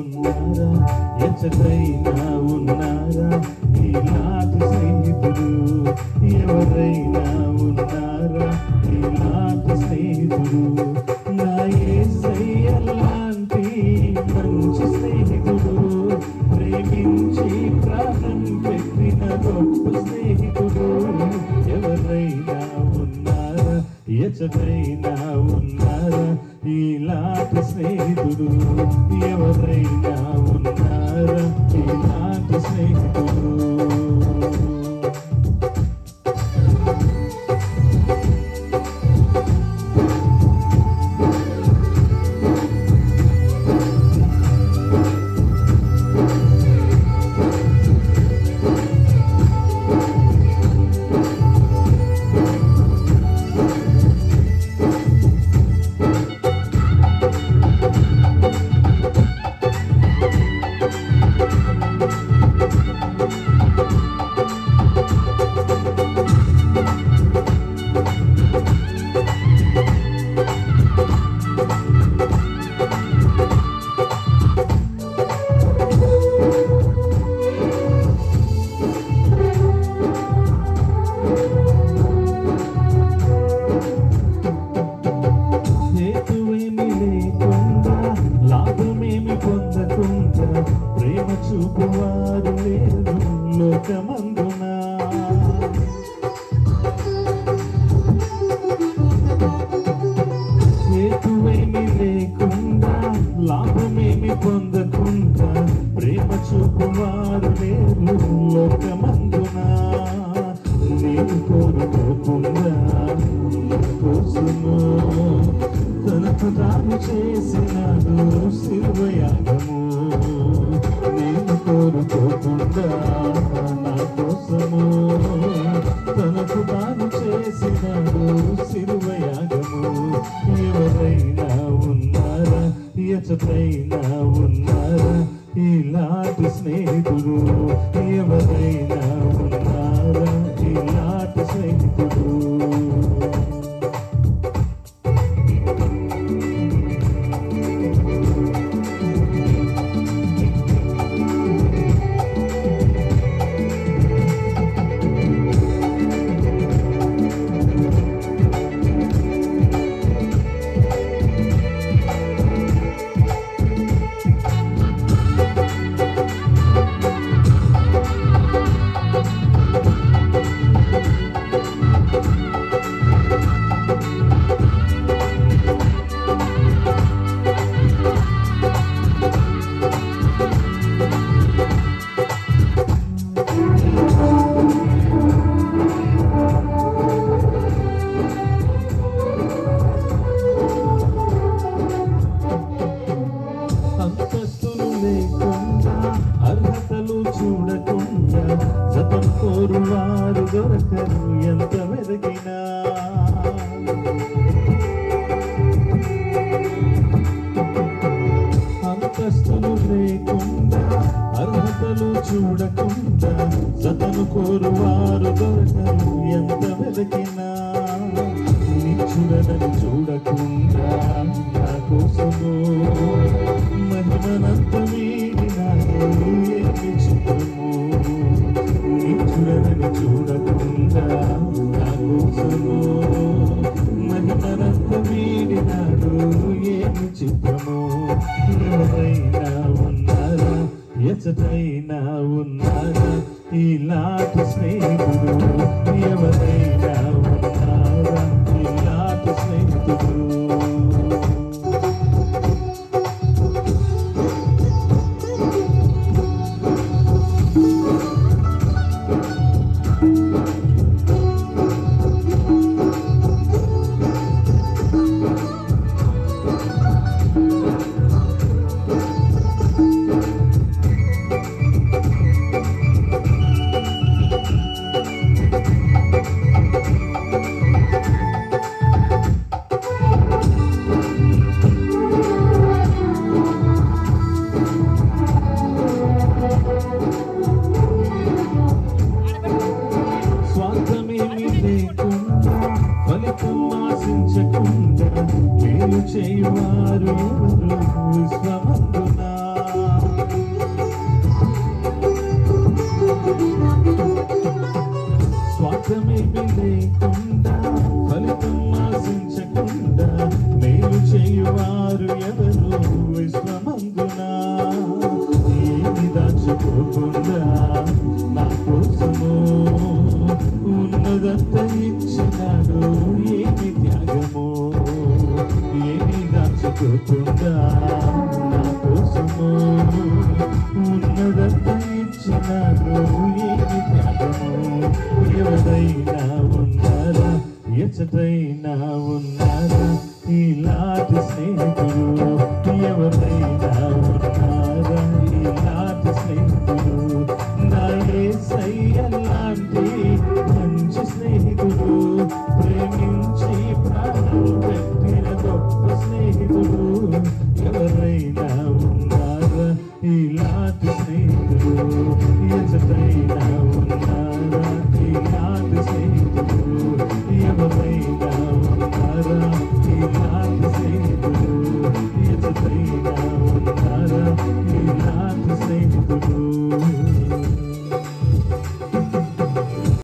ఉన్నారా ఎచ్చటైనా ఉన్నారా ఇలాంటి స్నేహితుడు ఎవరైనా ఉన్నారా ఇలాంటి స్నేహితుడు నా యేసయ్య లాంటి మంచి స్నేహితుడు ప్రేమించి ప్రాణం పెట్టిన గొప్ప స్నేహితుడు ఎవరైనా ఉన్నారా ఎచ్చటైనా ఉన్నారా ఇలాంటి స్నేహితుడు ఎవరైనా ఉన్నారా ఇలాంటి స్నేహితుడు ప్రేమ చూపువారు లేరు లోకమందున హేతువేమి లేకుండా లాభమేమి పొందకుండా ప్రేమ చూపువారు లేరు లోకమందున నేను కోరుకోకుండా కోసము తనకు తాను చేసినాడు శిల్వయాగము నేను కోరుకోకుండా నా కోసము తనకు తాను చేసినాడు శిల్వయాగము ఎవరైనా ఉన్నారా ఎచ్చటైనా ఉన్నారా ఇలాంటి స్నేహితుడు ఎవరైనా ఉన్నారా ఇలాంటి స్నేహితుడు అర్హతలు చూడకుండా జతం కోరువారు దొరకరు ఎంత వెదకినా అంతస్తులు లేకుండా అర్హతలు చూడకుండా జతను కోరువారు దొరకరు ఎంత వెదకినా నిచ్చుడని చూడకుండా నా కోసము మహిమనంత నిచ్చుడని చూడకుండా నా కోసము మహిమనంత వీడినాడు ఏమి చిత్రము ఎవరైనా ఉన్నారా ఎచ్చటైనా ఉన్నారా ఇలాంటి స్నేహితుడు ఎవరైనా ఉన్నారా ఇలాంటి స్నేహితుడు దాచుకోకుండా నా కోసము ఉన్నదంతా ఇచ్చినాడు. ఏమి త్యాగము, ఏమి దాచుకోకుండా నా కోసము ఉన్నదంతా ఇచ్చినాడు. ఏమి త్యాగము. ఎవరైనా ఉన్నారా, ఎచ్చటైనా ఉన్నారా ఇలాంటి స్నేహితుడు? ఎవరైనా